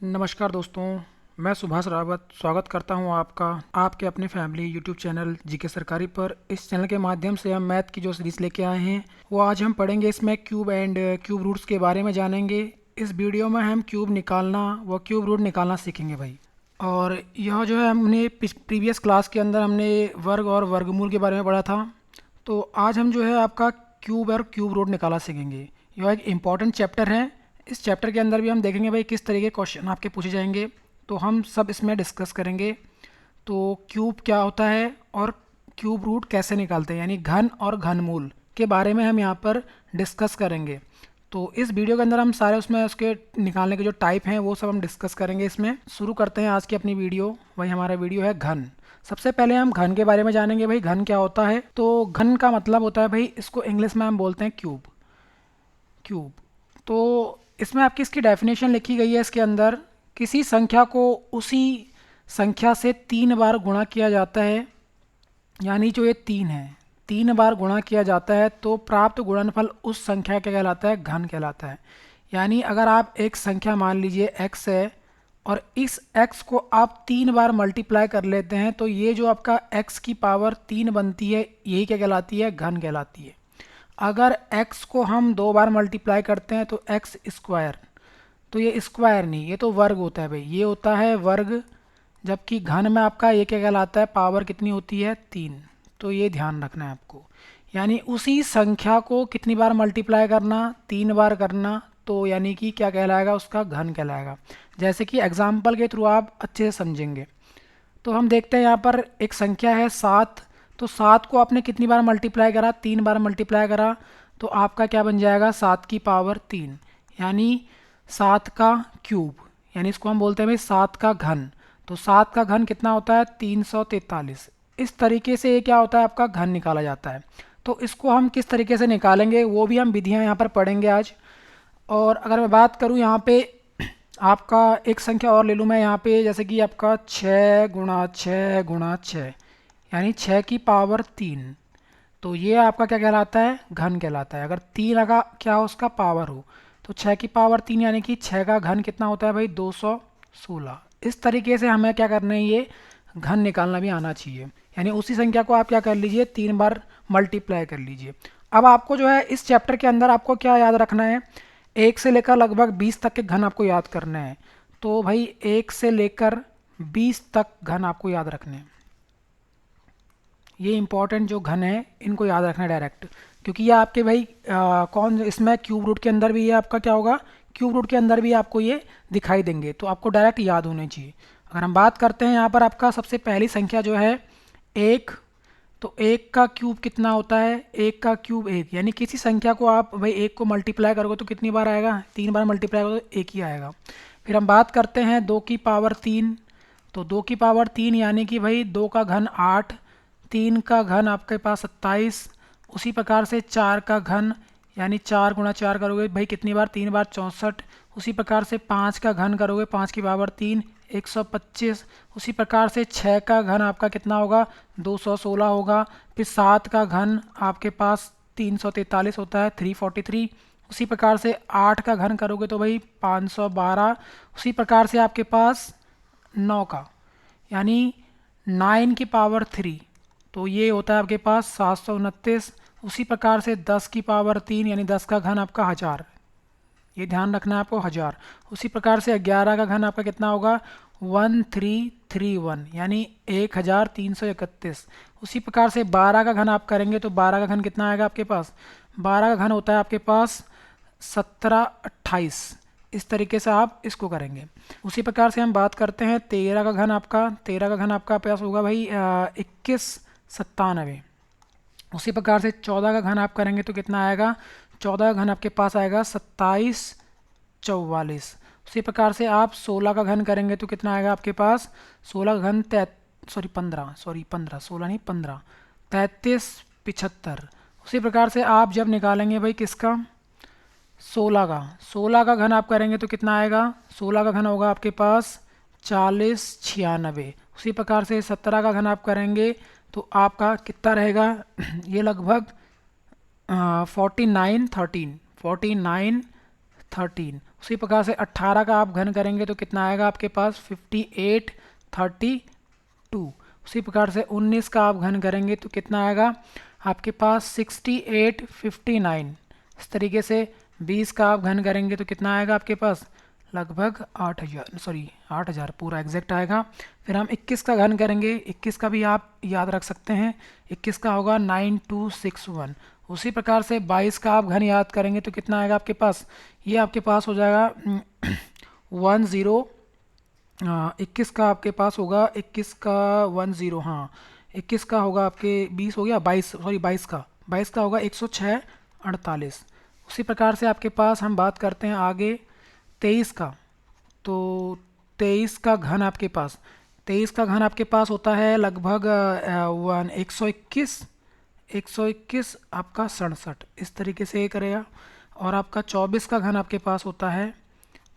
नमस्कार दोस्तों। मैं सुभाष रावत स्वागत करता हूं आपका आपके अपने फैमिली यूट्यूब चैनल जीके सरकारी पर। इस चैनल के माध्यम से हम मैथ की जो सीरीज़ लेके आए हैं वो आज हम पढ़ेंगे। इसमें क्यूब एंड क्यूब रूट्स के बारे में जानेंगे। इस वीडियो में हम क्यूब निकालना व क्यूब रूट निकालना सीखेंगे भाई। और यह जो है हमने प्रीवियस क्लास के अंदर हमने वर्ग और वर्गमूल के बारे में पढ़ा था। तो आज हम जो है आपका क्यूब और क्यूब रूट निकालना सीखेंगे। यह एक इम्पॉर्टेंट चैप्टर है। इस चैप्टर के अंदर भी हम देखेंगे भाई किस तरीके के क्वेश्चन आपके पूछे जाएंगे, तो हम सब इसमें डिस्कस करेंगे। तो क्यूब क्या होता है और क्यूब रूट कैसे निकालते हैं, यानी घन और घनमूल के बारे में हम यहाँ पर डिस्कस करेंगे। तो इस वीडियो के अंदर हम सारे उसमें उसके निकालने के जो टाइप हैं वो सब हम डिस्कस करेंगे। इसमें शुरू करते हैं आज की अपनी वीडियो। वही हमारा वीडियो है घन। सबसे पहले हम घन के बारे में जानेंगे भाई घन क्या होता है। तो घन का मतलब होता है भाई, इसको इंग्लिश में हम बोलते हैं क्यूब। क्यूब तो इसमें आपकी इसकी डेफिनेशन लिखी गई है। इसके अंदर किसी संख्या को उसी संख्या से 3 बार गुणा किया जाता है, यानी जो ये 3 है 3 बार गुणा किया जाता है तो प्राप्त गुणनफल उस संख्या का कहलाता है, घन कहलाता है। यानी अगर आप एक संख्या मान लीजिए x है और इस x को आप 3 बार मल्टीप्लाई कर लेते हैं तो ये जो आपका x की पावर 3 बनती है यही क्या कहलाती है, घन कहलाती है। अगर x को हम 2 बार मल्टीप्लाई करते हैं तो एक्स स्क्वायर, तो ये स्क्वायर नहीं, ये तो वर्ग होता है भाई, ये होता है वर्ग। जबकि घन में आपका ये क्या कहलाता है, पावर कितनी होती है, 3। तो ये ध्यान रखना है आपको। यानी उसी संख्या को कितनी बार मल्टीप्लाई करना, 3 बार करना, तो यानी कि क्या कहलाएगा, उसका घन कहलाएगा। जैसे कि एग्जाम्पल के थ्रू आप अच्छे से समझेंगे। तो हम देखते हैं यहाँ पर एक संख्या है 7। तो 7 को आपने कितनी बार मल्टीप्लाई करा, 3 बार मल्टीप्लाई करा, तो आपका क्या बन जाएगा, 7 की पावर 3, यानी 7 का क्यूब। यानी इसको हम बोलते हैं भाई 7 का घन। तो 7 का घन कितना होता है, 343। इस तरीके से ये क्या होता है, आपका घन निकाला जाता है। तो इसको हम किस तरीके से निकालेंगे वो भी हम विधियाँ यहाँ पर पढ़ेंगे आज। और अगर मैं बात करूँ यहाँ पे आपका एक संख्या और ले लूँ मैं यहाँ पे, जैसे कि आपका 6 × 6 × 6, यानी 6 की पावर 3। तो ये आपका क्या कहलाता है, घन कहलाता है। अगर 3 का क्या हो, उसका पावर हो, तो 6 की पावर 3 यानी कि 6 का घन कितना होता है भाई, 216। इस तरीके से हमें क्या करना है, ये घन निकालना भी आना चाहिए। यानी उसी संख्या को आप क्या कर लीजिए, 3 बार मल्टीप्लाई कर लीजिए। अब आपको जो है इस चैप्टर के अंदर आपको क्या याद रखना है, 1 से लेकर लगभग 20 तक के घन आपको याद करने हैं। तो भाई 1 से लेकर 20 तक घन आपको याद रखने हैं। ये इंपॉर्टेंट जो घन है इनको याद रखना है डायरेक्ट, क्योंकि ये आपके भाई कौन इसमें क्यूब रूट के अंदर भी ये आपका क्या होगा, क्यूब रूट के अंदर भी आपको ये दिखाई देंगे, तो आपको डायरेक्ट याद होने चाहिए। अगर हम बात करते हैं यहाँ पर आपका सबसे पहली संख्या जो है 1। तो 1 का क्यूब कितना होता है, 1 का क्यूब 1, यानी किसी संख्या को आप भाई 1 को मल्टीप्लाई करोगे तो कितनी बार आएगा, 3 बार मल्टीप्लाई करोगे तो 1 ही आएगा। फिर हम बात करते हैं 2 की पावर 3। तो 2 की पावर 3 यानी कि भाई 2 का घन 8, 3 का घन आपके पास 27। उसी प्रकार से 4 का घन, यानी 4 × 4 करोगे भाई कितनी बार, 3 बार, 64। उसी प्रकार से 5 का घन करोगे, 5 की पावर 3, 125। उसी प्रकार से 6 का घन आपका कितना होगा, 216 होगा। फिर 7 का घन आपके पास 343 होता है, 343। उसी प्रकार से 8 का घन करोगे तो भाई 512। उसी प्रकार से आपके पास 9 का, यानी 9 की पावर 3, तो ये होता है आपके पास 729। उसी प्रकार से 10 की पावर 3, यानी 10 का घन आपका 1000, ये ध्यान रखना है आपको, 1000। उसी प्रकार से 11 का घन आपका कितना होगा, 1331, यानी 1331। उसी प्रकार से 12 का घन आप करेंगे तो 12 का घन कितना आएगा आपके पास, 12 का घन होता है आपके पास 1728। इस तरीके से आप इसको करेंगे। उसी प्रकार से हम बात करते हैं 13 का घन आपका, 13 का घन आपका पास होगा भाई 2197। उसी प्रकार से 14 का घन आप करेंगे तो कितना आएगा, 14 का घन आपके पास आएगा 2744। उसी प्रकार से आप 16 का घन करेंगे तो कितना आएगा आपके पास, 16 का घन 15, 16 नहीं 15, 3375। उसी प्रकार से आप जब निकालेंगे भाई किसका, 16 का घन आप करेंगे तो कितना आएगा, 16 का घन होगा आपके पास 4096। उसी प्रकार से 17 का घन आप करेंगे तो आपका कितना रहेगा ये लगभग 4913, 13। उसी प्रकार से 18 का आप घन करेंगे तो कितना आएगा आपके पास 58 32। उसी प्रकार से 19 का आप घन करेंगे तो कितना आएगा आपके पास 68 59। इस तरीके से 20 का आप घन करेंगे तो कितना आएगा आपके पास लगभग 8,000 पूरा एग्जैक्ट आएगा। फिर हम 21 का घन करेंगे, 21 का भी आप याद रख सकते हैं, 21 का होगा 9261। उसी प्रकार से 22 का आप घन याद करेंगे तो कितना आएगा आपके पास, ये आपके पास हो जाएगा 21 का आपके पास होगा 21 का 10 हाँ 21 का होगा आपके 20 हो गया 22 का 22 का होगा 106 48। उसी प्रकार से आपके पास हम बात करते हैं आगे 23 का। तो 23 का घन आपके पास 23 का घन आपके पास होता है लगभग 121 आपका 67। इस तरीके से ये करेगा। और आपका 24 का घन आपके पास होता है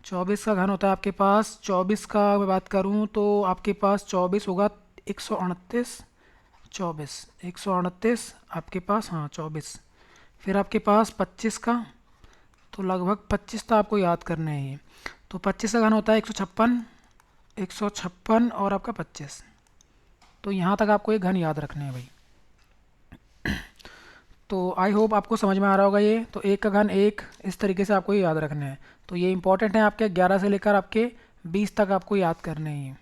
24 का घन होता है आपके पास 24 का मैं बात करूं तो आपके पास 24 होगा 138 आपके पास हाँ 24। फिर आपके पास 25 का तो लगभग 25 तो आपको याद करने हैं ये। तो 25 का घन होता है 156 और आपका 25। तो यहाँ तक आपको ये घन याद रखने हैं भाई। तो आई होप आपको समझ में आ रहा होगा ये। तो एक का घन एक, इस तरीके से आपको ये याद रखने हैं। तो ये इंपॉर्टेंट है आपके 11 से लेकर आपके 20 तक आपको याद करने हैं।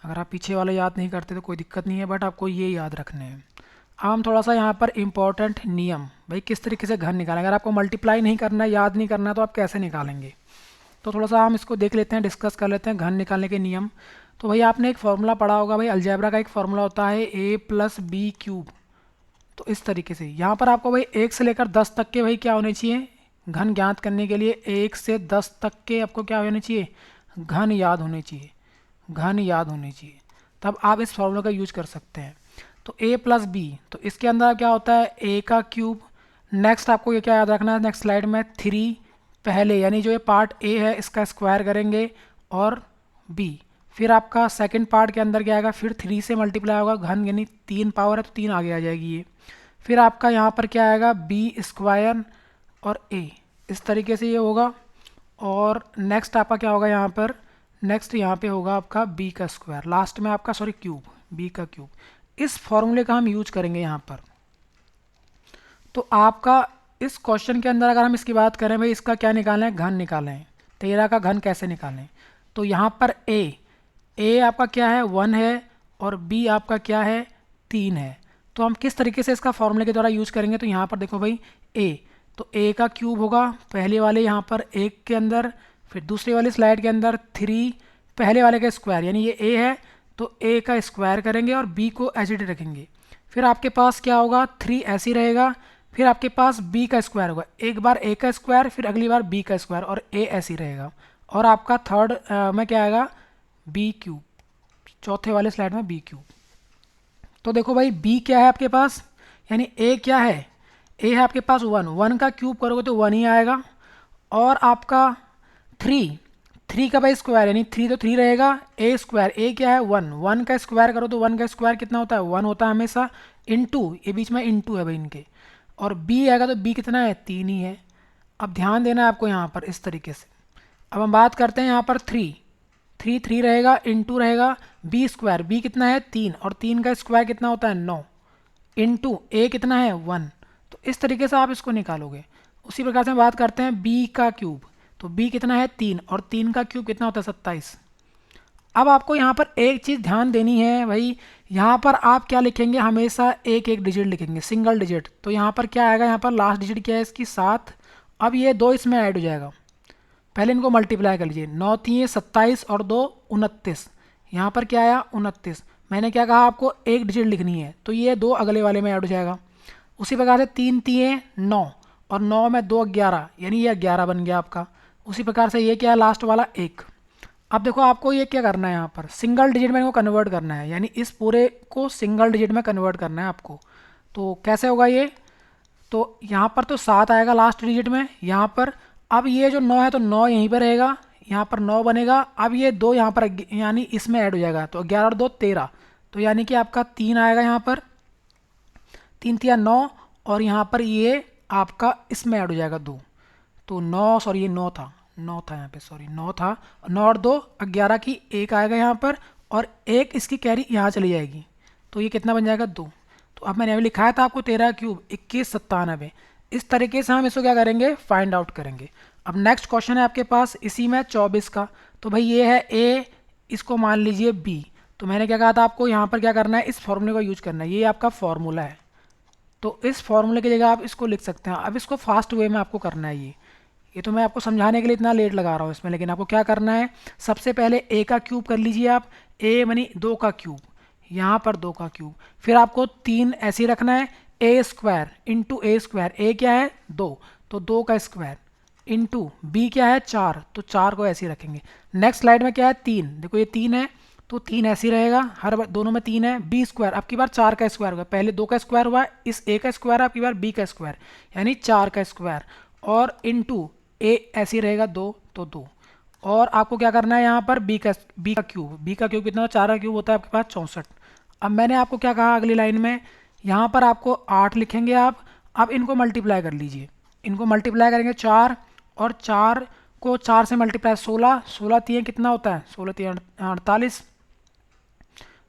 अगर आप पीछे वाले याद नहीं करते तो कोई दिक्कत नहीं है, बट आपको ये याद रखने हैं। अब हम थोड़ा सा यहाँ पर इम्पॉर्टेंट नियम भाई किस तरीके से घन निकालें। अगर आपको मल्टीप्लाई नहीं करना है, याद नहीं करना है, तो आप कैसे निकालेंगे, तो थोड़ा सा हम इसको देख लेते हैं, डिस्कस कर लेते हैं घन निकालने के नियम। तो भाई आपने एक फार्मूला पढ़ा होगा भाई, अलजेब्रा का एक फार्मूला होता है a+b³। तो इस तरीके से यहाँ पर आपको भाई 1 से लेकर 10 तक के भाई क्या होने चाहिए घन ज्ञात करने के लिए 1 से 10 तक के आपको क्या होने चाहिए घन याद होने चाहिए, घन याद होने चाहिए। तब आप इस फार्मूला का यूज कर सकते हैं। तो a+b, तो इसके अंदर क्या होता है a का क्यूब। नेक्स्ट आपको ये क्या याद रखना है, नेक्स्ट स्लाइड में 3 पहले यानी जो ये पार्ट a है इसका स्क्वायर करेंगे और b। फिर आपका सेकंड पार्ट के अंदर क्या आएगा, फिर 3 से मल्टीप्लाई होगा, घन यानी 3 पावर है तो 3 आगे आ जाएगी ये। फिर आपका यहाँ पर क्या आएगा b² और a, इस तरीके से ये होगा। और नेक्स्ट आपका क्या होगा यहाँ पर, नेक्स्ट यहाँ पे होगा आपका b का स्क्वायर, लास्ट में आपका क्यूब, b का क्यूब। इस फॉर्मूले का हम यूज करेंगे यहाँ पर। तो आपका इस क्वेश्चन के अंदर अगर हम इसकी बात करें भाई इसका क्या निकालना है, घन निकालें। 13 का घन कैसे निकालें, तो यहाँ पर a आपका क्या है 1 है और b आपका क्या है 3 है। तो हम किस तरीके से इसका फॉर्मूले के द्वारा यूज करेंगे, तो यहाँ पर देखो भाई a, तो a का क्यूब होगा पहले वाले यहाँ पर 1 के अंदर, फिर दूसरे वाले स्लाइड के अंदर 3 पहले वाले का स्क्वायर यानी ये a है तो a का स्क्वायर करेंगे और b को एज इट रखेंगे। फिर आपके पास क्या होगा 3 ऐसे ही रहेगा, फिर आपके पास b का स्क्वायर होगा, एक बार a का स्क्वायर फिर अगली बार b का स्क्वायर और a ऐसे ही रहेगा। और आपका थर्ड में क्या आएगा b³, चौथे वाले स्लाइड में b³। तो देखो भाई b क्या है आपके पास, यानी a क्या है, a है आपके पास 1 का क्यूब करोगे तो 1 ही आएगा। और आपका 3 का भाई स्क्वायर यानी 3 तो 3 रहेगा, a स्क्वायर, a क्या है 1 का स्क्वायर करो तो 1 का स्क्वायर कितना होता है 1 होता है हमेशा, इंटू ये बीच में इंटू है भाई इनके। और b आएगा तो b कितना है 3 ही है। अब ध्यान देना है आपको यहाँ पर इस तरीके से। अब हम बात करते हैं यहाँ पर 3 रहेगा, इंटू रहेगा b स्क्वायर, b कितना है 3 और 3 का स्क्वायर कितना होता है 9, इंटू a कितना है 1। तो इस तरीके से आप इसको निकालोगे। उसी प्रकार से हम बात करते हैं b का क्यूब, तो b कितना है 3 और 3 का क्यूब कितना होता है 27। अब आपको यहाँ पर एक चीज़ ध्यान देनी है भाई, यहाँ पर आप क्या लिखेंगे हमेशा एक डिजिट लिखेंगे, सिंगल डिजिट। तो यहाँ पर क्या आएगा, यहाँ पर लास्ट डिजिट क्या है इसकी 7। अब ये 2 इसमें ऐड हो जाएगा, पहले इनको मल्टीप्लाई कर लीजिए, 9 3 27 और 2 29। यहाँ पर क्या आया 29। मैंने क्या कहा आपको एक डिजिट लिखनी है तो ये 2 अगले वाले में ऐड हो जाएगा। उसी प्रकार से 3 3 9 और 9 में 2 11 यानी ये 11 बन गया आपका। उसी प्रकार से ये क्या है लास्ट वाला 1। अब देखो आपको ये क्या करना है, यहाँ पर सिंगल डिजिट में इनको कन्वर्ट करना है, यानी इस पूरे को सिंगल डिजिट में कन्वर्ट करना है आपको। तो कैसे होगा ये, तो यहाँ पर तो 7 आएगा लास्ट डिजिट में यहाँ पर। अब ये जो 9 है तो 9 यहीं पर रहेगा, यहाँ पर 9 बनेगा। अब ये 2 यहाँ पर यानी इसमें ऐड हो जाएगा, तो 11 और 2 13, तो यानी कि आपका 3 आएगा यहाँ पर, 3 3 9 और यहाँ पर ये आपका इसमें ऐड हो जाएगा 2। तो 9, सॉरी ये 9 था, 9 था यहाँ पे, सॉरी 9 था, 9 और 2 11 की 1 आएगा यहाँ पर, और एक इसकी कैरी यहाँ चली जाएगी, तो ये कितना बन जाएगा 2। तो अब मैंने अभी लिखाया था आपको 13 क्यूब 2197। इस तरीके से हम इसको क्या करेंगे, फाइंड आउट करेंगे। अब नेक्स्ट क्वेश्चन है आपके पास इसी में 24 का। तो भाई ये है ए, इसको मान लीजिए बी। तो मैंने क्या कहा था आपको, यहाँ पर क्या करना है, इस फॉर्मूले का यूज करना है, ये आपका फॉर्मूला है। तो इस फॉर्मूले की जगह आप इसको लिख सकते हैं। अब इसको फास्ट वे में आपको करना है। ये तो मैं आपको समझाने के लिए इतना लेट लगा रहा हूँ इसमें, लेकिन आपको क्या करना है, सबसे पहले ए का क्यूब कर लीजिए आप, ए मनी 2 का क्यूब, यहाँ पर 2 का क्यूब, फिर आपको 3 ऐसे ही रखना है, ए स्क्वायर इंटू ए स्क्वायर, ए क्या है 2, तो 2 का स्क्वायर इंटू बी क्या है 4, तो 4 को ऐसे ही रखेंगे। नेक्स्ट स्लाइड में क्या है 3, देखो ये 3 है, तो 3 ऐसे ही रहेगा, हर बार दोनों में 3 है। बी स्क्वायर अब की बार 4 का स्क्वायर हुआ, पहले 2 का स्क्वायर हुआ, इस ए का स्क्वायर अब की बार बी का स्क्वायर, यानी 4 का स्क्वायर, और इंटू ए ऐसे ही रहेगा 2, तो 2, और आपको क्या करना है यहाँ पर बी का क्यूब, बी का क्यूब कितना, 4 का क्यूब होता है आपके पास 64। अब मैंने आपको क्या कहा अगली लाइन में, यहाँ पर आपको 8 लिखेंगे आप। अब इनको मल्टीप्लाई कर लीजिए, इनको मल्टीप्लाई करेंगे 4, और 4 को 4 से मल्टीप्लाई 16, 16 तीन कितना होता है, 16 तीन 48,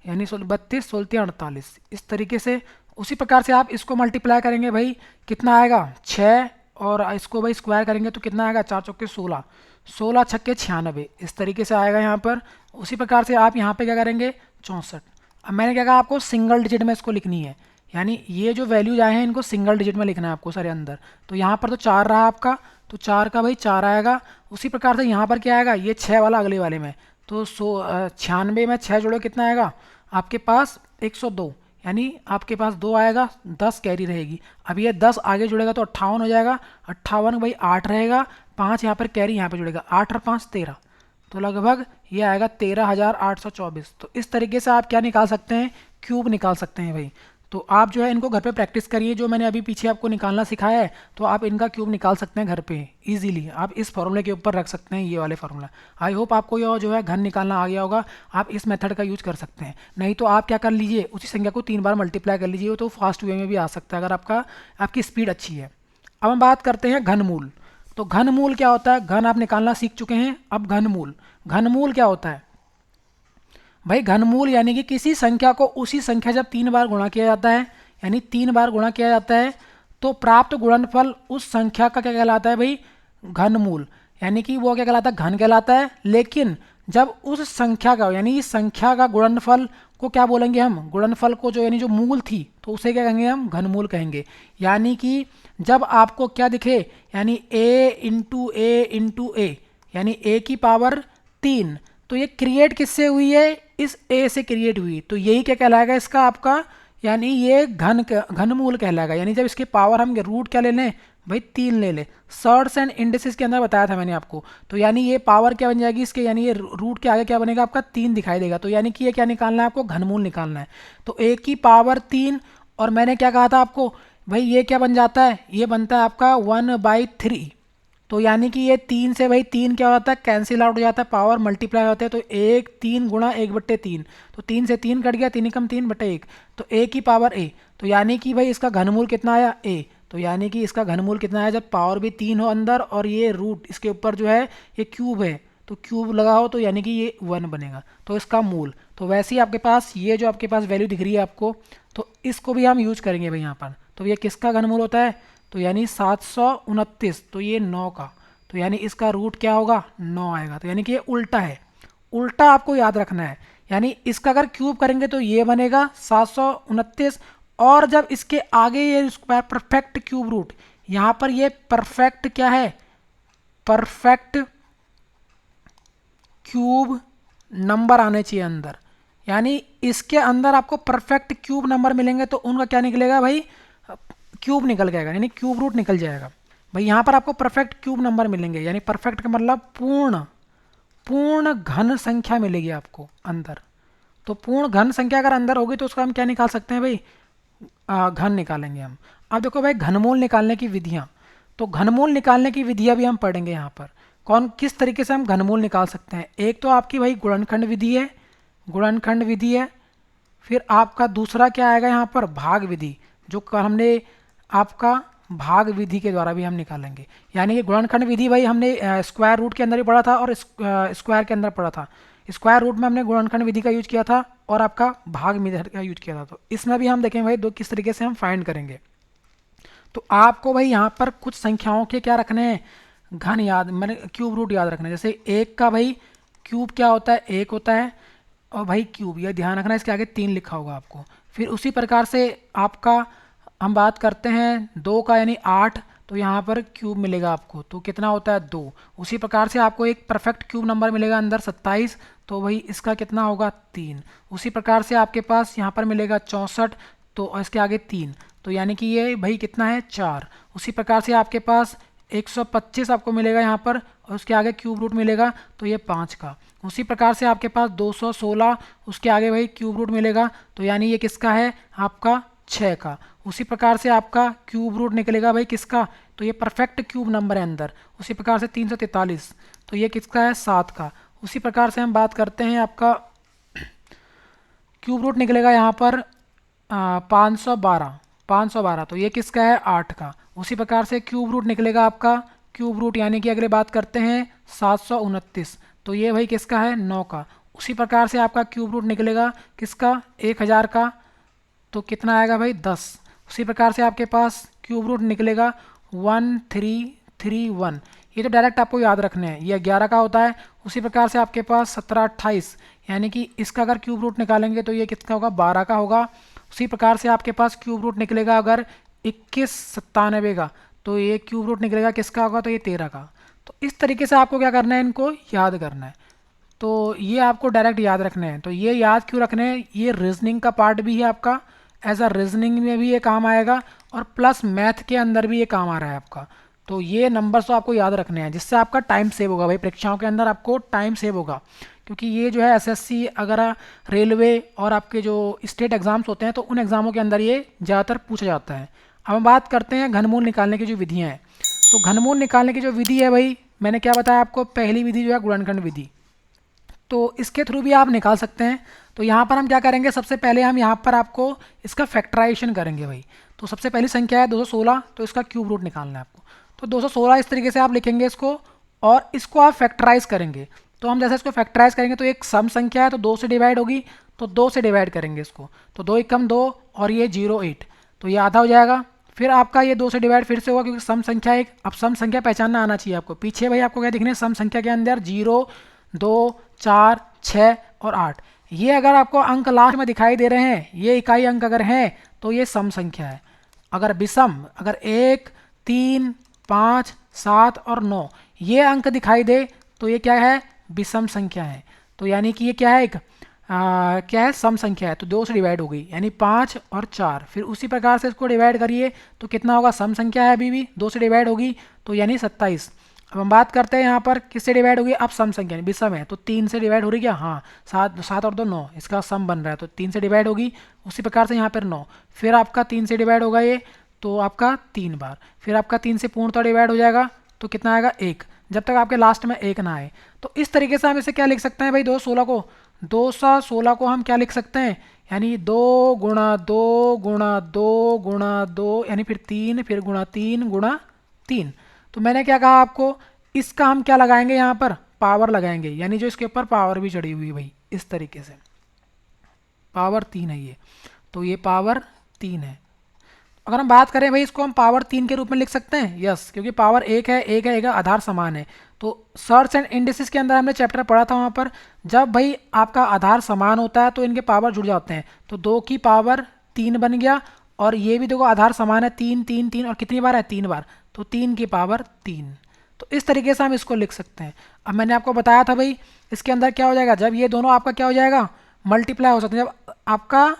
यानी 32, 16 तीन 48। इस तरीके से उसी प्रकार से आप इसको मल्टीप्लाई करेंगे भाई, कितना आएगा 6, और इसको भाई स्क्वायर करेंगे तो कितना आएगा, 4 चौके 16, 16 छक्के 96, इस तरीके से आएगा यहाँ पर। उसी प्रकार से आप यहाँ पे क्या करेंगे 64। अब मैंने क्या कहा आपको, सिंगल डिजिट में इसको लिखनी है, यानी ये जो वैल्यूज आए हैं इनको सिंगल डिजिट में लिखना है आपको सारे अंदर। तो यहाँ पर तो 4 रहा आपका, तो 4 का भाई 4 आएगा। उसी प्रकार से यहाँ पर क्या आएगा, ये 6 वाला अगले वाले में, तो 96 में 6 जोड़ो कितना आएगा आपके पास 102, यानी आपके पास 2 आएगा, 10 कैरी रहेगी। अब ये 10 आगे जुड़ेगा तो 58 हो जाएगा, 58 भाई 8 रहेगा, 5 यहाँ पर कैरी यहाँ पर जुड़ेगा, 8 और 5 13, तो लगभग ये आएगा 13,824। तो इस तरीके से आप क्या निकाल सकते हैं, क्यूब निकाल सकते हैं भाई। तो आप जो है इनको घर पे प्रैक्टिस करिए, जो मैंने अभी पीछे आपको निकालना सिखाया है, तो आप इनका क्यूब निकाल सकते हैं घर पे इजीली। आप इस फॉर्मूले के ऊपर रख सकते हैं ये वाले फार्मूला। आई होप आपको यह जो है घन निकालना आ गया होगा, आप इस मेथड का यूज कर सकते हैं। नहीं तो आप क्या कर लीजिए, उसी संख्या को 3 बार मल्टीप्लाई कर लीजिए, तो फास्ट वे में भी आ सकता है अगर आपकी स्पीड अच्छी है। अब हम बात करते हैं घनमूल। तो घनमूल क्या होता है, घन आप निकालना सीख चुके हैं, अब घनमूल। घनमूल क्या होता है भाई, घनमूल यानी कि किसी संख्या को उसी संख्या जब 3 बार गुणा किया जाता है, यानी 3 बार गुणा किया जाता है, तो प्राप्त गुणनफल उस संख्या का क्या कहलाता है भाई, घनमूल, यानी कि वो क्या कहलाता है, घन कहलाता है। लेकिन जब उस संख्या का, यानी इस संख्या का गुणनफल को क्या बोलेंगे हम, गुणनफल को जो यानी जो मूल थी, तो उसे क्या कहेंगे हम, घनमूल कहेंगे। यानी कि जब आपको क्या दिखे, यानी a इंटू ए इंटू ए, यानी a की पावर 3, तो ये क्रिएट किससे हुई है, इस a से क्रिएट हुई, तो यही क्या कहलाएगा इसका आपका, यानी ये घनमूल कहलाएगा। यानी जब इसके पावर हम रूट क्या ले लें भाई, 3 ले ले, सर्ट्स एंड इंडिसेस के अंदर बताया था मैंने आपको। तो यानी ये पावर क्या बन जाएगी इसके, यानी ये रूट के आगे क्या बनेगा आपका 3 दिखाई देगा। तो यानी कि ये क्या निकालना है आपको, घनमूल निकालना है। तो a की पावर 3, और मैंने क्या कहा था आपको भाई, ये क्या बन जाता है, ये बनता है आपका 1/3। तो यानी कि ये 3 से भाई 3 क्या होता है, कैंसिल आउट हो जाता है, पावर मल्टीप्लाई होता है, तो 1 3 गुणा 1/3, तो 3 से 3 कट गया, 3 कम 3/1, तो a की पावर a। तो यानी कि भाई इसका घनमूल कितना आया, a। तो यानी कि इसका घनमूल कितना आया, जब पावर भी 3 हो अंदर और ये रूट इसके ऊपर जो है ये क्यूब है, तो क्यूब लगाओ तो यानी कि ये 1 बनेगा, तो इसका मूल। तो वैसे ही आपके पास ये जो आपके पास वैल्यू दिख रही है आपको, तो इसको भी हम यूज करेंगे भाई यहाँ पर। तो ये किसका घनमूल होता है, तो यानी 729, तो ये 9 का, तो यानी इसका रूट क्या होगा 9 आएगा। तो यानी कि ये उल्टा है, उल्टा आपको याद रखना है। यानी इसका अगर क्यूब करेंगे तो ये बनेगा 729, और जब इसके आगे ये स्क्वायर परफेक्ट क्यूब रूट, यहाँ पर ये परफेक्ट क्या है, परफेक्ट क्यूब नंबर आने चाहिए अंदर, यानी इसके अंदर आपको परफेक्ट क्यूब नंबर मिलेंगे, तो उनका क्या निकलेगा भाई, क्यूब निकल जाएगा, यानी क्यूब रूट निकल जाएगा भाई। यहाँ पर आपको परफेक्ट क्यूब नंबर मिलेंगे, यानी परफेक्ट का मतलब पूर्ण घन संख्या मिलेगी आपको अंदर। तो पूर्ण घन संख्या अगर अंदर होगी तो उसका हम क्या निकाल सकते हैं भाई, घन निकालेंगे हम। अब देखो भाई घनमूल निकालने की विधियाँ, तो घनमूल निकालने की विधियाँ भी हम पढ़ेंगे यहाँ पर, किस तरीके से हम घनमूल निकाल सकते हैं। एक तो आपकी भाई गुणनखंड विधि है, गुणनखंड विधि है। फिर आपका दूसरा क्या आएगा यहाँ पर, भाग विधि, जो हमने आपका भाग विधि के द्वारा भी हम निकालेंगे। यानी कि गुणनखंड विधि भाई हमने स्क्वायर रूट के अंदर भी पढ़ा था और स्क्वायर के अंदर पढ़ा था। स्क्वायर रूट में हमने गुणनखंड विधि का यूज किया था और आपका भाग विधि का यूज किया था। तो इसमें भी हम देखेंगे भाई दो किस तरीके से हम फाइंड करेंगे। तो आपको भाई यहाँ पर कुछ संख्याओं के क्या रखने हैं, घन याद, मैंने क्यूब रूट याद रखना है। जैसे एक का भाई क्यूब क्या होता है, एक होता है, और भाई क्यूब यह ध्यान रखना है, इसके आगे 3 लिखा होगा आपको। फिर उसी प्रकार से आपका हम बात करते हैं 2 का यानी 8, तो यहाँ पर क्यूब मिलेगा आपको, तो कितना होता है 2। उसी प्रकार से आपको एक परफेक्ट क्यूब नंबर मिलेगा अंदर 27, तो भाई इसका कितना होगा 3। उसी प्रकार से आपके पास यहाँ पर मिलेगा 64, तो इसके आगे 3, तो यानी कि ये भाई कितना है 4। उसी प्रकार से आपके पास 125 आपको मिलेगा यहाँ पर और उसके आगे क्यूब रूट मिलेगा, तो ये 5 का। उसी प्रकार से आपके पास 216, उसके आगे भाई क्यूब रूट मिलेगा, तो यानी ये किसका है आपका 6 का। उसी प्रकार से आपका क्यूब रूट निकलेगा भाई किसका, तो ये परफेक्ट क्यूब नंबर है अंदर। उसी प्रकार से 343, तो ये किसका है 7 का। उसी प्रकार से हम बात करते हैं आपका क्यूब रूट निकलेगा यहाँ पर 512, तो ये किसका है 8 का। उसी प्रकार से क्यूब रूट निकलेगा आपका क्यूब रूट यानी कि अगले बात करते हैं 729, तो ये भाई किसका है 9 का। उसी प्रकार से आपका क्यूब रूट निकलेगा किसका 1000 का, तो कितना आएगा भाई 10। उसी प्रकार से आपके पास क्यूब रूट निकलेगा 1331, ये तो डायरेक्ट आपको याद रखने हैं, ये 11 का होता है। उसी प्रकार से आपके पास 1728, यानी कि इसका अगर क्यूब रूट निकालेंगे तो ये कितना होगा 12 का होगा। उसी प्रकार से आपके पास क्यूब रूट निकलेगा अगर 2197 का, तो ये क्यूब रूट निकलेगा किसका होगा, तो ये 13 का। तो इस तरीके से आपको क्या करना है, इनको याद करना है। तो ये आपको डायरेक्ट याद रखने हैं। तो ये याद क्यों रखने हैं, ये रीजनिंग का पार्ट भी है आपका, एज अ रीजनिंग में भी ये काम आएगा और प्लस मैथ के अंदर भी ये काम आ रहा है आपका। तो ये नंबर्स तो आपको याद रखने हैं, जिससे आपका टाइम सेव होगा भाई, परीक्षाओं के अंदर आपको टाइम सेव होगा। क्योंकि ये जो है एसएससी अगर रेलवे और आपके जो स्टेट एग्जाम्स होते हैं तो उन एग्जामों के अंदर ये ज़्यादातर पूछा जाता है। अब हम बात करते हैं घनमूल निकालने की जो विधियाँ हैं। तो घनमूल निकालने की जो विधि है भाई, मैंने क्या बताया आपको, पहली विधि जो है गुणनखंड विधि, तो इसके थ्रू भी आप निकाल सकते हैं। तो यहाँ पर हम क्या करेंगे, सबसे पहले हम यहाँ पर आपको इसका फैक्टराइजेशन करेंगे भाई। तो सबसे पहली संख्या है 216, तो इसका क्यूब रूट निकालना है आपको। तो 216 इस तरीके से आप लिखेंगे इसको और इसको आप फैक्टराइज करेंगे। तो हम जैसे इसको फैक्टराइज करेंगे तो एक सम संख्या है तो 2 से डिवाइड होगी, तो 2 से डिवाइड करेंगे इसको, तो 2 एकम 2 और ये 08, तो ये आधा हो जाएगा। फिर आपका ये 2 से डिवाइड फिर से होगा क्योंकि सम संख्या एक, अब सम संख्या पहचानना आना चाहिए आपको। पीछे भाई आपको क्या दिखने, सम संख्या के अंदर 0, 2, 4, 6 और 8, ये अगर आपको अंक लास्ट में दिखाई दे रहे हैं, ये इकाई अंक अगर हैं तो ये सम संख्या है। अगर विषम, अगर 1, 3, 5, 7 और 9 ये अंक दिखाई दे तो ये क्या है, विषम संख्या है। तो यानी कि ये क्या है, क्या है, सम संख्या है। तो 2 से डिवाइड हो गई यानी 5 और 4, फिर उसी प्रकार से इसको डिवाइड करिए तो कितना होगा, सम संख्या है अभी भी 2 से डिवाइड होगी तो यानी 27। अब हम बात करते हैं यहाँ पर किससे डिवाइड होगी, अब सम संख्या विषम है तो 3 से डिवाइड हो रही क्या, हाँ 7 और 2 9, इसका सम बन रहा है तो 3 से डिवाइड होगी। उसी प्रकार से यहाँ पर 9, फिर आपका 3 से डिवाइड होगा ये, तो आपका 3 बार, फिर आपका 3 से पूर्णतः डिवाइड हो जाएगा तो कितना आएगा 1, जब तक आपके लास्ट में 1 ना आए। तो इस तरीके से हम इसे क्या लिख सकते हैं भाई, 216 को हम क्या लिख सकते हैं, यानी 2 गुणा 2 गुणा 2 गुणा 2 यानी फिर 3, फिर गुणा 3 गुणा 3। तो मैंने क्या कहा आपको, इसका हम क्या लगाएंगे यहाँ पर, पावर लगाएंगे, यानी जो इसके ऊपर पावर भी चढ़ी हुई है भाई, इस तरीके से पावर 3 है ये, तो ये पावर 3 है। अगर हम बात करें भाई इसको हम पावर 3 के रूप में लिख सकते हैं, यस, क्योंकि पावर 1 है, 1 है, 1 का आधार समान है। तो सर्च एंड इंडिसेस के अंदर हमने चैप्टर पढ़ा था, वहाँ पर जब भाई आपका आधार समान होता है तो इनके पावर जुड़ जाते हैं। तो 2 की पावर 3 बन गया और ये भी देखो आधार समान है, 3 3 3 और कितनी बार है 3 बार, तो 3 की पावर 3। तो इस तरीके से हम इसको लिख सकते हैं। अब मैंने आपको बताया था भाई इसके अंदर क्या हो जाएगा, जब ये दोनों आपका क्या हो जाएगा, मल्टीप्लाई हो सकते हैं। जब आपका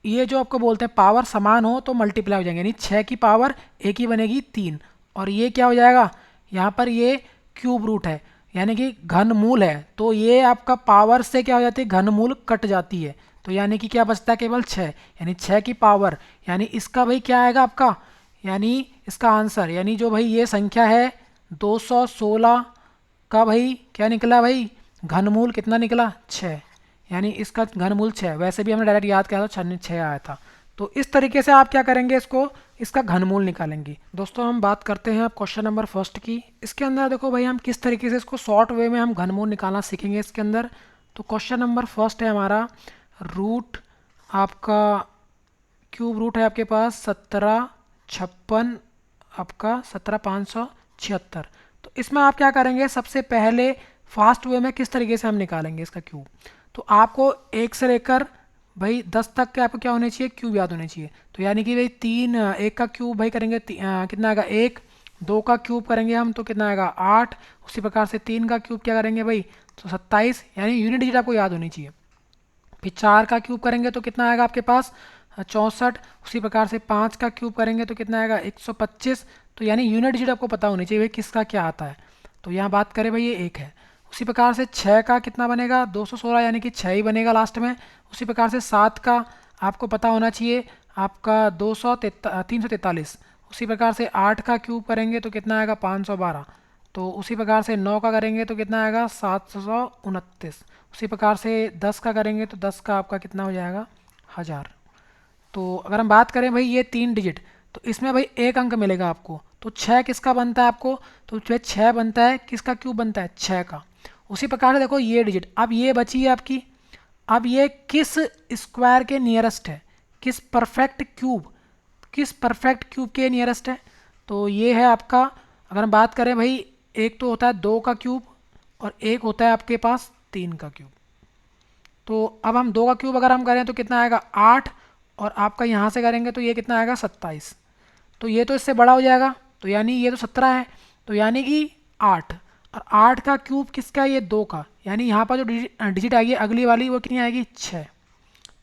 ये जो आपको बोलते हैं पावर समान हो तो मल्टीप्लाई हो जाएंगे, यानी 6 की पावर 1 ही बनेगी 3, और ये क्या हो जाएगा, यहाँ पर ये क्यूब रूट है यानी कि घनमूल है, तो ये आपका पावर से क्या हो जाती है, घनमूल कट जाती है, तो यानी कि क्या बचता है, केवल 6, यानी 6 की पावर, यानी इसका भाई क्या आएगा आपका, यानी इसका आंसर, यानी जो भाई ये संख्या है 216 का भाई क्या निकला भाई, घनमूल कितना निकला 6, यानी इसका घनमूल 6। वैसे भी हमने डायरेक्ट याद किया था 6 आया था। तो इस तरीके से आप क्या करेंगे, इसको इसका घनमूल निकालेंगे। दोस्तों हम बात करते हैं अब क्वेश्चन नंबर फर्स्ट की। इसके अंदर देखो भाई हम किस तरीके से इसको शॉर्ट वे में हम घनमूल निकालना सीखेंगे इसके अंदर। तो क्वेश्चन नंबर फर्स्ट है हमारा, रूट आपका क्यूब रूट है आपके पास 1756, आपका 17,576। तो इसमें आप क्या करेंगे, सबसे पहले फास्ट वे में किस तरीके से हम निकालेंगे इसका क्यूब। तो आपको एक से लेकर भाई 10 तक के आपको क्या होने चाहिए, क्यूब याद होने चाहिए। तो यानी कि भाई तीन, एक का क्यूब भाई करेंगे कितना आएगा, एक। दो का क्यूब करेंगे हम तो कितना आएगा, 8। उसी प्रकार से तीन का क्यूब क्या करेंगे भाई, तो 27, यानी यूनिट डिजिट आपको याद होनी चाहिए। फिर चार का क्यूब करेंगे तो कितना आएगा आपके पास, 64। उसी प्रकार से पाँच का क्यूब करेंगे तो कितना आएगा, 125। तो यानी यूनिट डिजिट आपको पता होनी चाहिए भाई किसका क्या आता है। तो यहाँ बात करें भाई ये एक है। उसी प्रकार से छः का कितना बनेगा, 216, यानी कि छः ही बनेगा लास्ट में। उसी प्रकार से सात का आपको पता होना चाहिए आपका 343। उसी प्रकार से आठ का क्यूब करेंगे तो कितना आएगा, 512। तो उसी प्रकार से नौ का करेंगे तो कितना आएगा, 729। उसी प्रकार से 10 का करेंगे तो 10 का आपका कितना हो जाएगा, 1000। तो अगर हम बात करें भाई ये तीन डिजिट, तो इसमें भाई एक अंक मिलेगा आपको। तो छः किसका बनता है आपको, तो जो छः बनता है किसका क्यूब बनता है, छः का। उसी प्रकार से देखो ये डिजिट, अब ये बची है आपकी, अब ये किस स्क्वायर के नियरेस्ट है, किस परफेक्ट क्यूब के नियरेस्ट है। तो ये है आपका, अगर हम बात करें भाई, एक तो होता है दो का क्यूब और एक होता है आपके पास तीन का क्यूब। तो अब हम दो का क्यूब अगर हम करें तो कितना आएगा, 8। और आपका यहाँ से करेंगे तो ये कितना आएगा, 27। तो ये तो इससे बड़ा हो जाएगा, तो यानी ये तो 17 है, तो यानी कि 8। और 8 का क्यूब किसका है, ये दो का। यानी यहाँ पर जो डिजिट आएगी अगली वाली वो कितनी आएगी, 6।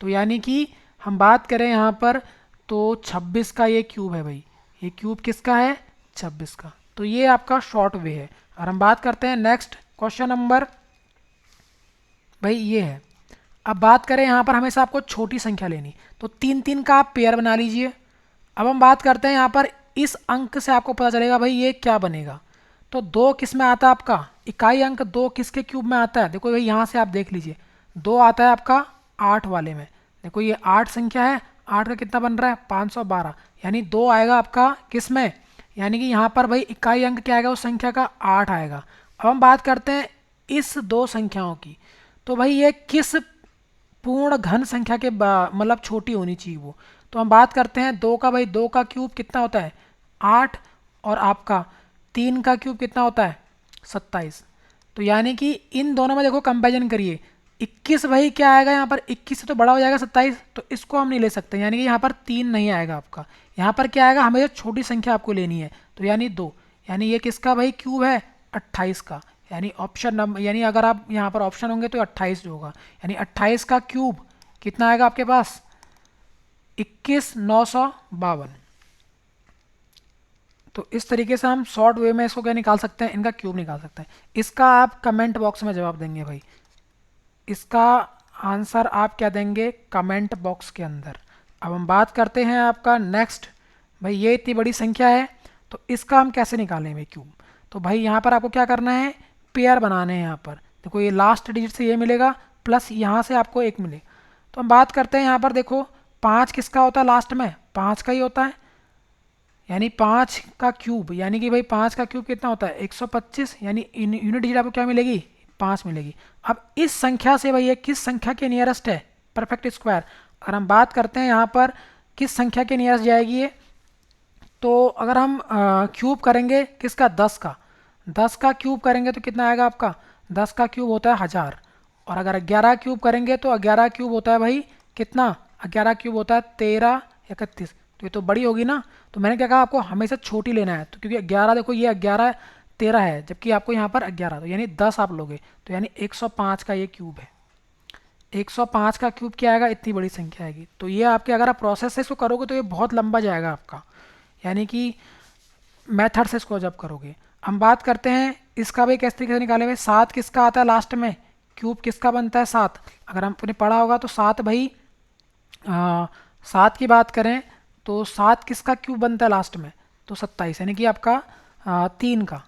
तो यानी कि हम बात करें यहाँ पर तो 26 का ये क्यूब है भाई, ये क्यूब किसका है, 26 का। तो ये आपका शॉर्ट वे है। और हम बात करते हैं नेक्स्ट क्वेश्चन नंबर, भाई ये है। अब बात करें यहाँ पर हमेशा आपको छोटी संख्या लेनी, तो तीन तीन का आप पेयर बना लीजिए। अब हम बात करते हैं यहाँ पर, इस अंक से आपको पता चलेगा भाई ये क्या बनेगा। तो दो किस में आता है आपका, इकाई अंक दो किसके क्यूब में आता है, देखो भाई यहाँ से आप देख लीजिए, दो आता है आपका 8 वाले में। देखो ये 8 संख्या है, 8 का कितना बन रहा है, 512। यानी दो आएगा आपका किस में, यानी कि यहाँ पर भाई इकाई अंक क्या आएगा उस संख्या का, 8 आएगा। अब हम बात करते हैं इस दो संख्याओं की, तो भाई ये किस पूर्ण घन संख्या के मतलब छोटी होनी चाहिए वो। तो हम बात करते हैं दो का, भाई दो का क्यूब कितना होता है, 8। और आपका तीन का क्यूब कितना होता है, 27। तो यानी कि इन दोनों में देखो कंपैरिजन करिए, 21 भाई क्या आएगा यहाँ पर, 21 से तो बड़ा हो जाएगा 27, तो इसको हम नहीं ले सकते। यानी कि यहाँ पर तीन नहीं आएगा आपका, यहाँ पर क्या आएगा, हमें छोटी संख्या आपको लेनी है, तो यानी दो। यानी ये किसका भाई क्यूब है, 28 का। यानी ऑप्शन नंबर, यानी अगर आप यहाँ पर ऑप्शन होंगे तो 28 होगा। यानी 28 का क्यूब कितना आएगा आपके पास, 21,952। तो इस तरीके से हम शॉर्ट वे में इसको क्या निकाल सकते हैं, इनका क्यूब निकाल सकते हैं। इसका आप कमेंट बॉक्स में जवाब देंगे भाई, इसका आंसर आप क्या देंगे कमेंट बॉक्स के अंदर। अब हम बात करते हैं आपका नेक्स्ट, भाई ये इतनी बड़ी संख्या है तो इसका हम कैसे निकालें भाई क्यूब। तो भाई यहाँ पर आपको क्या करना है, पेयर बनाने हैं। यहाँ पर देखो ये लास्ट डिजिट से ये मिलेगा प्लस यहाँ से आपको एक मिले। तो हम बात करते हैं यहाँ पर, देखो 5 किसका होता है लास्ट में, 5 का ही होता है। यानी 5 का क्यूब, यानी कि भाई 5 का क्यूब कितना होता है, 125। यानी यूनिट डिजिट आपको क्या मिलेगी, 5 मिलेगी। अब इस संख्या से भाई ये किस संख्या के नियरेस्ट है, परफेक्ट स्क्वायर। अगर हम बात करते हैं यहाँ पर किस संख्या के नियरेस्ट जाएगी ये, तो अगर हम क्यूब करेंगे किसका, 10 का, 10 का क्यूब करेंगे तो कितना आएगा आपका, 10 का क्यूब होता है 1000। और अगर 11 क्यूब करेंगे तो 11 क्यूब होता है भाई कितना, 11 क्यूब होता है 1331। तो ये तो बड़ी होगी ना, तो मैंने क्या कहा आपको हमेशा छोटी लेना है। तो क्योंकि 11 देखो ये 11 13 है, जबकि आपको यहाँ पर 11, तो यानी 10 आप लोगे, तो यानी 105 का ये क्यूब है। 105 का क्यूब क्या आएगा, इतनी बड़ी संख्या आएगी। तो ये आपके अगर आप प्रोसेस से इसको करोगे तो ये बहुत लंबा जाएगा आपका, यानी कि मेथड से इसको जब करोगे। हम बात करते हैं इसका भी किस तरीके से निकाले हुए, 7 किसका आता है लास्ट में, क्यूब किसका बनता है 7। अगर हमने पढ़ा होगा तो 7 भाई 7 की बात करें तो 7 किसका क्यूब बनता है लास्ट में, तो 27। यानी कि आपका 3 का,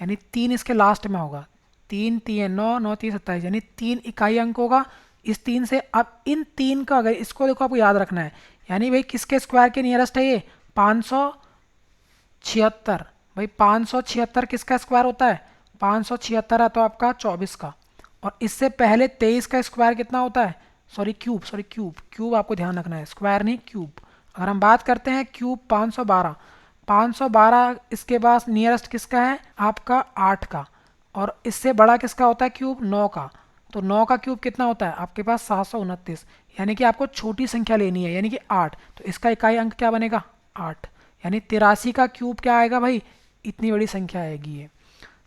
यानी 3 इसके लास्ट में होगा, 3 3 9 9 3 27, यानी 3 इकाई अंक होगा इस 3 से। अब इन 3 का अगर इसको देखो आपको याद रखना है, यानी भाई किसके स्क्वायर के नियरेस्ट है ये, 576। भाई 576 किसका स्क्वायर होता है? 576 है तो आपका 24 का। और इससे पहले 23 का स्क्वायर कितना होता है? क्यूब आपको ध्यान रखना है, स्क्वायर नहीं क्यूब। अगर हम बात करते हैं क्यूब 512, 512 इसके पास नियरेस्ट किसका है? आपका 8 का। और इससे बड़ा किसका होता है क्यूब? 9 का। तो 9 का क्यूब कितना होता है आपके पास? 729। यानी कि आपको छोटी संख्या लेनी है, यानी कि 8। तो इसका इकाई अंक क्या बनेगा? 8। यानी 83 का क्यूब क्या आएगा भाई? इतनी बड़ी संख्या आएगी ये।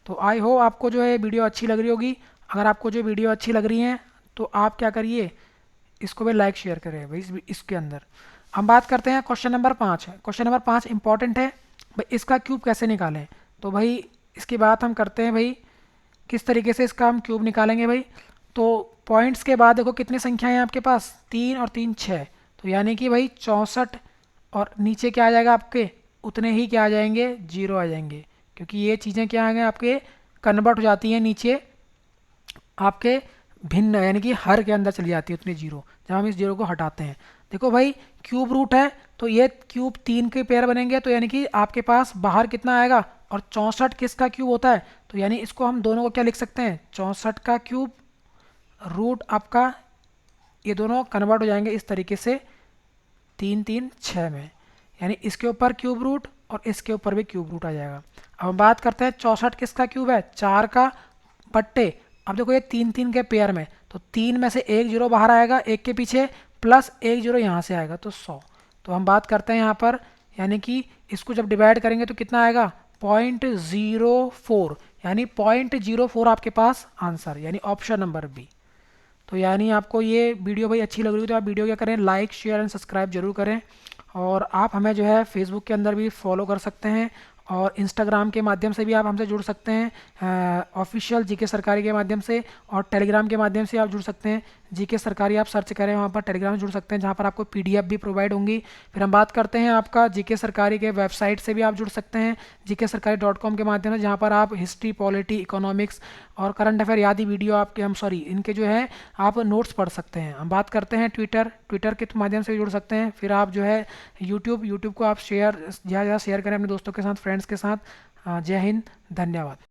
तो आई होप आपको जो है वीडियो अच्छी लग रही होगी। अगर आपको जो वीडियो अच्छी लग रही है तो आप क्या करिए, इसको भी लाइक शेयर करें भाई। इसके अंदर हम बात करते हैं क्वेश्चन नंबर 5 है। क्वेश्चन नंबर 5 इंपॉर्टेंट है भाई। इसका क्यूब कैसे निकालें? तो भाई इसकी बात हम करते हैं भाई, किस तरीके से इसका हम क्यूब निकालेंगे भाई। तो पॉइंट्स के बाद देखो कितनी संख्या है आपके पास? 3 और 3 6। तो यानी कि भाई 64। और नीचे क्या आ जाएगा आपके? उतने ही क्या आ जाएंगे? जीरो आ जाएंगे। क्योंकि ये चीज़ें क्या आ गए आपके? कन्वर्ट हो जाती हैं नीचे आपके भिन्न, यानी कि हर के अंदर चली जाती है उतनी जीरो, जब हम इस जीरो को हटाते हैं। देखो भाई क्यूब रूट है तो ये क्यूब 3 के पेयर बनेंगे, तो यानी कि आपके पास बाहर कितना आएगा? और 64 किसका क्यूब होता है? तो यानी इसको हम दोनों को क्या लिख सकते हैं? 64 का क्यूब रूट आपका, ये दोनों कन्वर्ट हो जाएंगे इस तरीके से 3 3 6 में। यानी इसके ऊपर क्यूब रूट और इसके ऊपर भी क्यूब रूट आ जाएगा। अब हम बात करते हैं 64 किसका क्यूब है? 4 का बट्टे, अब देखो ये 3 3 के पेयर में, तो 3 में से एक जीरो बाहर आएगा एक के पीछे, प्लस एक जीरो यहाँ से आएगा तो 100। तो हम बात करते हैं यहाँ पर, यानी कि इसको जब डिवाइड करेंगे तो कितना आएगा? 0.04। यानी 0.04 आपके पास आंसर, यानी ऑप्शन नंबर बी। तो यानी आपको ये वीडियो भाई अच्छी लग रही है तो आप वीडियो क्या करें? लाइक शेयर एंड सब्सक्राइब जरूर करें। और आप हमें जो है फेसबुक के अंदर भी फॉलो कर सकते हैं, और इंस्टाग्राम के माध्यम से भी आप हमसे जुड़ सकते हैं, ऑफिशियल जीके सरकारी के माध्यम से। और टेलीग्राम के माध्यम से आप जुड़ सकते हैं, जीके सरकारी आप सर्च करें, वहाँ पर टेलीग्राम से जुड़ सकते हैं, जहाँ पर आपको पीडीएफ भी प्रोवाइड होंगी। फिर हम बात करते हैं आपका जीके सरकारी के वेबसाइट से भी आप जुड़ सकते हैं, gkserkari.com के माध्यम से, जहाँ पर आप हिस्ट्री, पॉलिटी, इकोनॉमिक्स और करंट अफेयर आदि वीडियो आपके इनके जो है आप नोट्स पढ़ सकते हैं। हम बात करते हैं ट्विटर के माध्यम से भी जुड़ सकते हैं। फिर आप जो है यूट्यूब को आप ज़्यादा शेयर करें अपने दोस्तों के साथ, फ्रेंड्स के साथ। जय हिंद, धन्यवाद।